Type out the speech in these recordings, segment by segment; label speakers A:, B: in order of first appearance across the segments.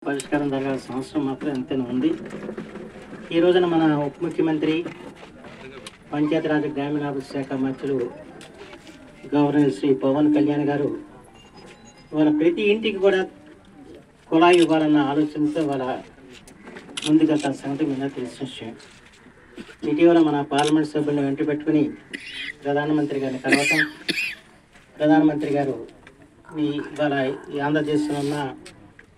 A: పరిష్కారం జరగాల్సిన అవసరం మాత్రం ఎంతైనా ఉంది. ఈ రోజున మన ఉప ముఖ్యమంత్రి పంచాయతీరాజ్ గ్రామీణాభివృద్ధి శాఖ మంత్రులు గవర్నర్ శ్రీ పవన్ కళ్యాణ్ గారు వాళ్ళ ప్రతి ఇంటికి కూడా కుళాయి ఇవ్వాలన్న ఆలోచనతో వాళ్ళ ముందుగా సంగతి మీద తెలిసిన విషయం. ఇటీవల మన పార్లమెంట్ సభ్యులను వెంట పెట్టుకుని ప్రధానమంత్రి గారిని కలవటం, ప్రధానమంత్రి గారు ఇవాళ ఈ ఆంధ్రదేశంలో ఉన్న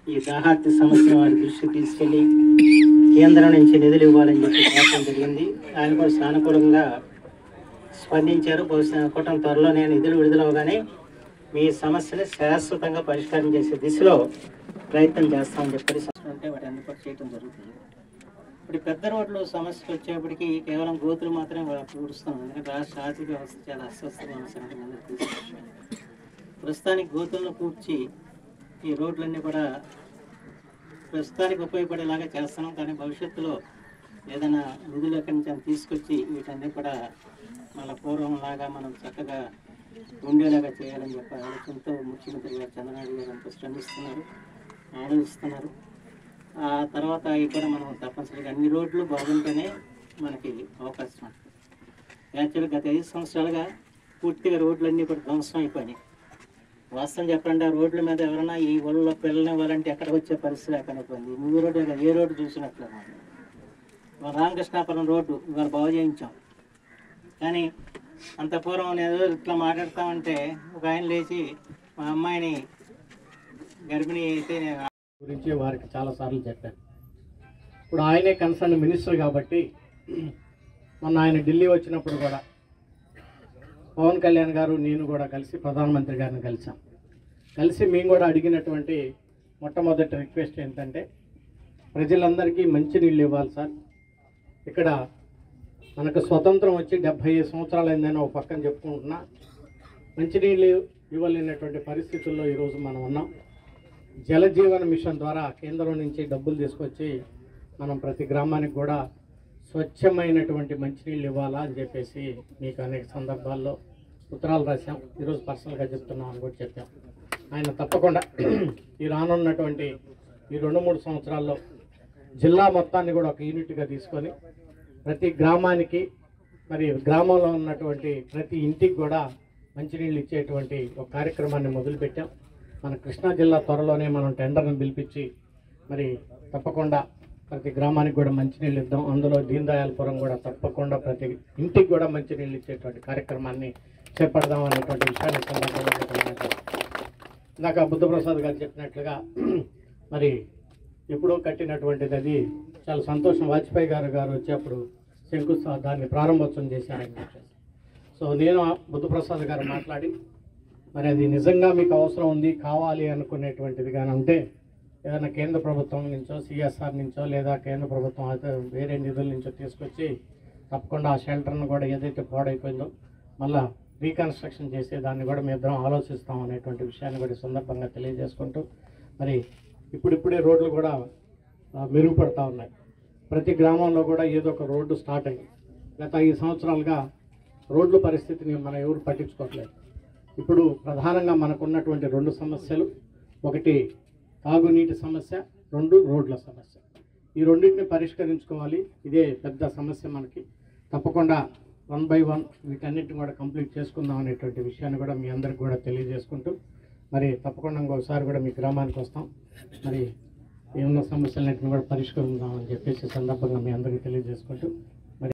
A: ఈ దాహార్తి సమస్యను వారి దృష్టికి తీసుకెళ్ళి కేంద్రం నుంచి నిధులు ఇవ్వాలని చెప్పి చెప్పడం జరిగింది. ఆయన కూడా సానుకూలంగా స్పందించారు. బహుశా కూటమి త్వరలోనే నిధులు విడుదలవగానే మీ సమస్యని శాశ్వతంగా పరిష్కారం చేసే దిశలో ప్రయత్నం చేస్తామని చెప్పి ఉంటే వాటి అన్ని కూడా చేయడం జరుగుతుంది. ఇప్పుడు పెద్ద రోడ్లు సమస్యలు వచ్చేప్పటికీ కేవలం గోతులు మాత్రమే పూడుస్తాం. ఎందుకంటే రాష్ట్ర ఆర్థిక వ్యవస్థ చాలా అస్వస్థంగా ఉన్న సంగతి అందరికీ తెలిసిన. ప్రస్తుతానికి గోతులను పూడ్చి ఈ రోడ్లన్నీ కూడా ప్రస్తుతానికి ఉపయోగపడేలాగా చేస్తున్నాం. కానీ భవిష్యత్తులో ఏదైనా నిధులు ఎక్కడి నుంచి తీసుకొచ్చి వీటన్నీ కూడా మళ్ళీ పూర్వంలాగా మనం చక్కగా ఉండేలాగా చేయాలని చెప్పి ఆలోచనతో ముఖ్యమంత్రి గారు చంద్రబాబు గారు అంతా శ్రమిస్తున్నారు, ఆలోచిస్తున్నారు. ఆ తర్వాత అవి కూడా మనం తప్పనిసరిగా అన్ని రోడ్లు బాగుంటేనే మనకి అవకాశం ఉంటుంది. యాక్చువల్గా గత 5 సంవత్సరాలుగా పూర్తిగా రోడ్లన్నీ కూడా ధ్వంసం అయిపోయినాయి. వాస్తవం చెప్పండి, ఆ రోడ్ల మీద ఎవరైనా ఈ ఊళ్ళో పిల్లల్ని ఇవ్వాలంటే ఎక్కడికి వచ్చే పరిస్థితి లేకపోయింది. నువ్వు రోడ్డు ఏ రోడ్డు చూసినట్లు రామకృష్ణాపురం రోడ్డు ఇవాళ బాగు చేయించాం. కానీ అంత పూర్వం నేను ఇట్లా మాట్లాడతామంటే ఒక ఆయన లేచి మా అమ్మాయిని గర్భిణీ అయితే గురించి వారికి చాలాసార్లు చెప్పాను. ఇప్పుడు ఆయనే కన్సర్న్ మినిస్టర్ కాబట్టి మొన్న ఆయన ఢిల్లీ వచ్చినప్పుడు కూడా పవన్ కళ్యాణ్ గారు నేను కూడా కలిసి ప్రధానమంత్రి గారిని కలిసి మేము కూడా అడిగినటువంటి మొట్టమొదటి రిక్వెస్ట్ ఏంటంటే ప్రజలందరికీ మంచినీళ్ళు ఇవ్వాలి సార్. ఇక్కడ మనకు స్వతంత్రం వచ్చి 75 సంవత్సరాలు అయిందని ఒక పక్కన చెప్పుకుంటున్నా మంచినీళ్ళు ఇవ్వలేనటువంటి పరిస్థితుల్లో ఈరోజు మనం ఉన్నాం. జలజీవన మిషన్ ద్వారా కేంద్రం నుంచి డబ్బులు తీసుకొచ్చి మనం ప్రతి గ్రామానికి కూడా స్వచ్ఛమైనటువంటి మంచినీళ్ళు ఇవ్వాలా అని చెప్పేసి మీకు అనేక సందర్భాల్లో ఉత్తరాలు రాశాం. ఈరోజు పర్సనల్గా చెప్తున్నాం అని కూడా చెప్పాం. ఆయన తప్పకుండా ఈ రానున్నటువంటి ఈ 2-3 సంవత్సరాల్లో జిల్లా మొత్తాన్ని కూడా ఒక యూనిట్గా తీసుకొని ప్రతి గ్రామానికి మరి గ్రామంలో ఉన్నటువంటి ప్రతి ఇంటికి కూడా మంచినీళ్ళు ఇచ్చేటువంటి ఒక కార్యక్రమాన్ని మొదలుపెట్టాం. మన కృష్ణా జిల్లా త్వరలోనే మనం టెండర్ను పిలిపించి మరి తప్పకుండా ప్రతి గ్రామానికి కూడా మంచినీళ్ళు ఇద్దాం. అందులో దీన్ దయాళపురం కూడా తప్పకుండా ప్రతి ఇంటికి కూడా మంచినీళ్ళు ఇచ్చేటువంటి కార్యక్రమాన్ని చేపడదాం అనేటువంటి విషయాన్ని సందర్భంగా ఇందాక బుద్ధప్రసాద్ గారు చెప్పినట్లుగా మరి ఎప్పుడో కట్టినటువంటిది అది చాలా సంతోషం. వాజ్పేయి గారు వచ్చేప్పుడు దాన్ని ప్రారంభోత్సవం చేశారని చెప్పేసి. సో నేను బుద్ధప్రసాద్ గారు మాట్లాడి మరి అది నిజంగా మీకు అవసరం ఉంది కావాలి అనుకునేటువంటిది కానీ ఉంటే ఏదైనా కేంద్ర ప్రభుత్వం నుంచో సిఎస్ఆర్ నుంచో లేదా కేంద్ర ప్రభుత్వం అయితే వేరే నిధుల నుంచో తీసుకొచ్చి తప్పకుండా ఆ షెల్టర్ను కూడా ఏదైతే పాడైపోయిందో మళ్ళీ రీకన్స్ట్రక్షన్ చేసే దాన్ని కూడా మేము ఇద్దరం ఆలోచిస్తాం అనేటువంటి విషయాన్ని కూడా సందర్భంగా తెలియజేసుకుంటూ మరి ఇప్పుడిప్పుడే రోడ్లు కూడా మెరుగుపడతా ఉన్నాయి. ప్రతి గ్రామంలో కూడా ఏదో ఒక రోడ్డు స్టార్ట్ అయ్యింది. గత 5 సంవత్సరాలుగా రోడ్ల పరిస్థితిని మనం ఎవరు పట్టించుకోవట్లేదు. ఇప్పుడు ప్రధానంగా మనకున్నటువంటి 2 సమస్యలు, ఒకటి తాగునీటి సమస్య, 2 రోడ్ల సమస్య. ఈ రెండింటిని పరిష్కరించుకోవాలి. ఇదే పెద్ద సమస్య మనకి. తప్పకుండా 1 by 1 వీటన్నిటిని కూడా కంప్లీట్ చేసుకుందాం అనేటువంటి విషయాన్ని కూడా మీ అందరికి కూడా తెలియజేసుకుంటూ మరి తప్పకుండా ఇంకోసారి కూడా మీ గ్రామానికి వస్తాం. మరి ఏమన్నా సమస్యలన్నింటిని కూడా పరిష్కరిద్దాం అని చెప్పేసి సందర్భంగా మీ అందరికీ తెలియజేసుకుంటూ